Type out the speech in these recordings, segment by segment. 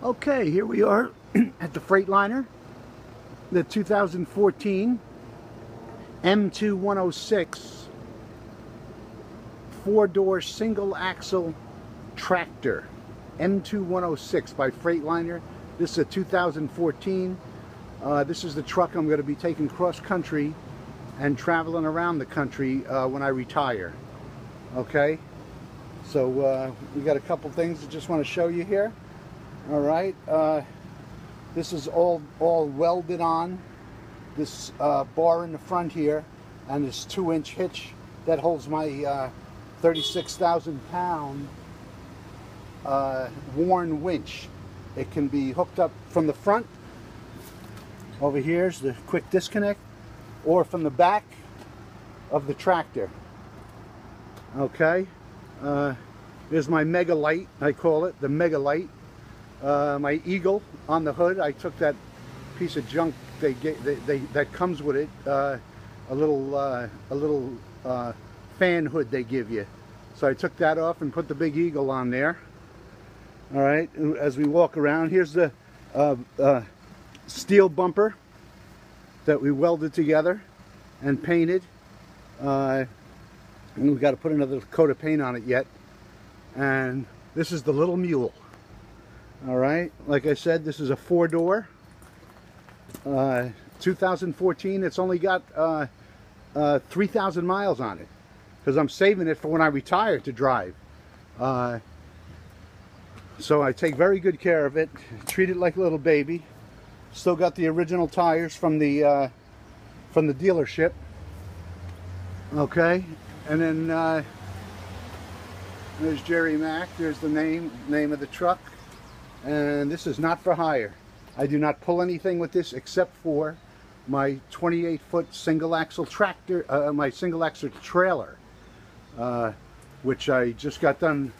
Okay, here we are at the Freightliner, the 2014 m2106 four-door single-axle tractor. m2106 by Freightliner. This is a 2014. This is the truck I'm going to be taking cross-country and traveling around the country when I retire. Okay, so we got a couple things I just want to show you here. All right, this is all welded on. This bar in the front here, and this 2-inch hitch that holds my 36,000 pound worn winch. It can be hooked up from the front. Over here's the quick disconnect, or from the back of the tractor. Okay, there's my mega light. I call it the mega light. My eagle on the hood. I took that piece of junk that comes with it, a little fan hood they give you. So I took that off and put the big eagle on there. All right, as we walk around, here's the steel bumper that we welded together and painted. And we've got to put another coat of paint on it yet. And this is the little mule. All right, like I said, this is a 4-door 2014. It's only got 3,000 miles on it because I'm saving it for when I retire to drive. So I take very good care of it, treat it like a little baby. Still got the original tires from the dealership. Okay, and then there's Jerry Mack. There's the name of the truck. And this is not for hire. I do not pull anything with this except for my 28-foot single-axle tractor, my single-axle trailer, which I just got done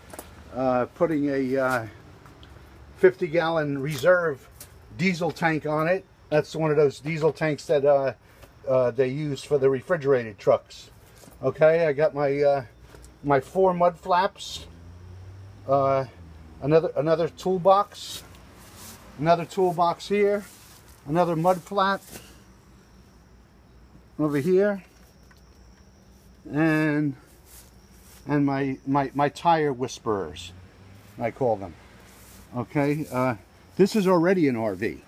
putting a 50-gallon reserve diesel tank on it. That's one of those diesel tanks that they use for the refrigerated trucks. Okay, I got my my 4 mud flaps. Another toolbox, here, another mud flap over here, and my tire whisperers, I call them. Okay, this is already an RV.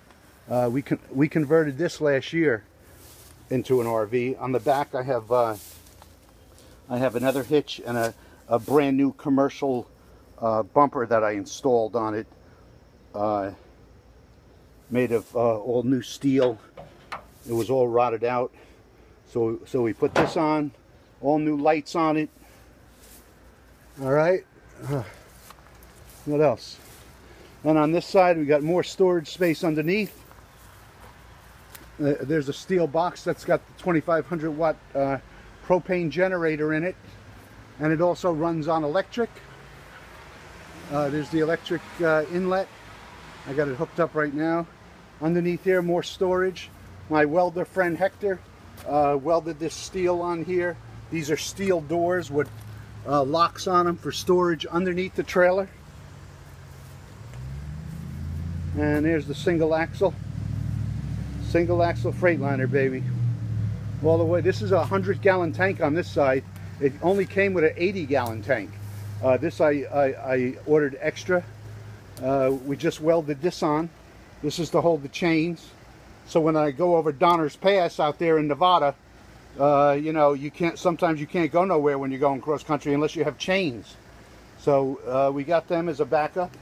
We converted this last year into an RV. On the back, I have another hitch and a brand new commercial bumper that I installed on it, made of all new steel. It was all rotted out, so we put this on, all new lights on it. All right, what else? And on this side we got more storage space underneath. There's a steel box that's got the 2,500 watt propane generator in it, and it also runs on electric. There's the electric inlet. I got it hooked up right now. Underneath here, more storage. My welder friend Hector welded this steel on here. These are steel doors with locks on them for storage underneath the trailer. And there's the single axle Freightliner, baby. All the way. This is a 100-gallon tank on this side. It only came with an 80-gallon tank. This I ordered extra. We just welded this on. This is to hold the chains. So when I go over Donner's Pass out there in Nevada, you know, sometimes you can't go nowhere when you're going cross country unless you have chains. So we got them as a backup.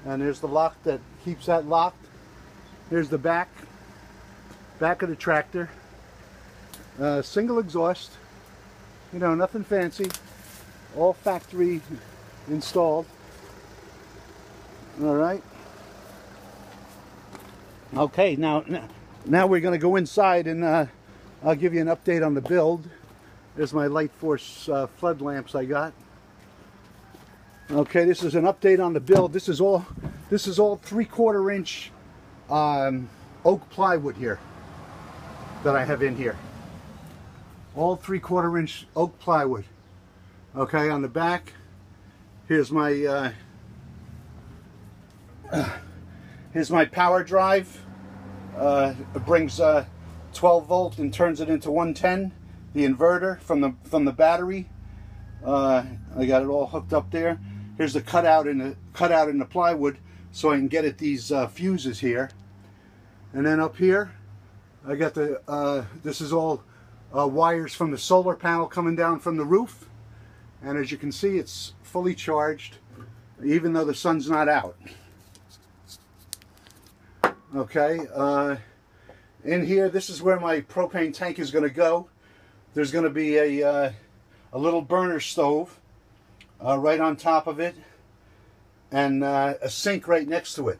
And there's the lock that keeps that locked. Here's the back of the tractor. Single exhaust. You know, nothing fancy. All factory installed. All right. Okay, now we're going to go inside, and I'll give you an update on the build. There's my Light Force flood lamps I got. Okay, this is an update on the build. This is all 3/4 inch oak plywood here that I have in here. All 3/4 inch oak plywood. Okay, on the back, here's my Here's my power drive. It brings 12 volt and turns it into 110. The inverter from the battery. I got it all hooked up there. Here's the cutout in the plywood, so I can get at these fuses here. And then up here, I got the. This is all wires from the solar panel coming down from the roof. And as you can see, it's fully charged, even though the sun's not out. Okay, in here, this is where my propane tank is going to go. There's going to be a little burner stove right on top of it, and a sink right next to it.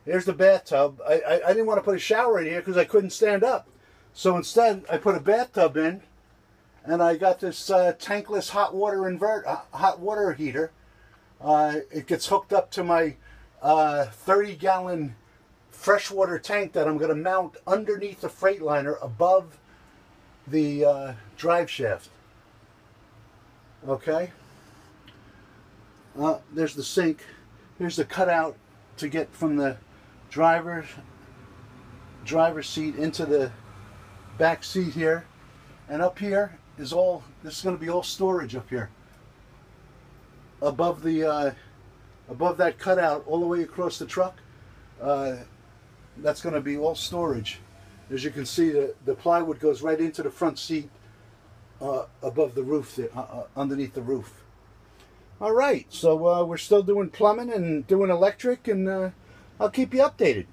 Here's the bathtub. I didn't want to put a shower in here because I couldn't stand up. So instead, I put a bathtub in, and I got this tankless hot water heater. It gets hooked up to my 30-gallon freshwater tank that I'm going to mount underneath the Freightliner above the drive shaft. Okay. There's the sink. Here's the cutout to get from the driver's seat into the back seat here. And up here is all, this is going to be all storage up here. Above the above that cutout all the way across the truck. That's going to be all storage. As you can see, the plywood goes right into the front seat above the roof there, underneath the roof. All right, so we're still doing plumbing and doing electric, and I'll keep you updated.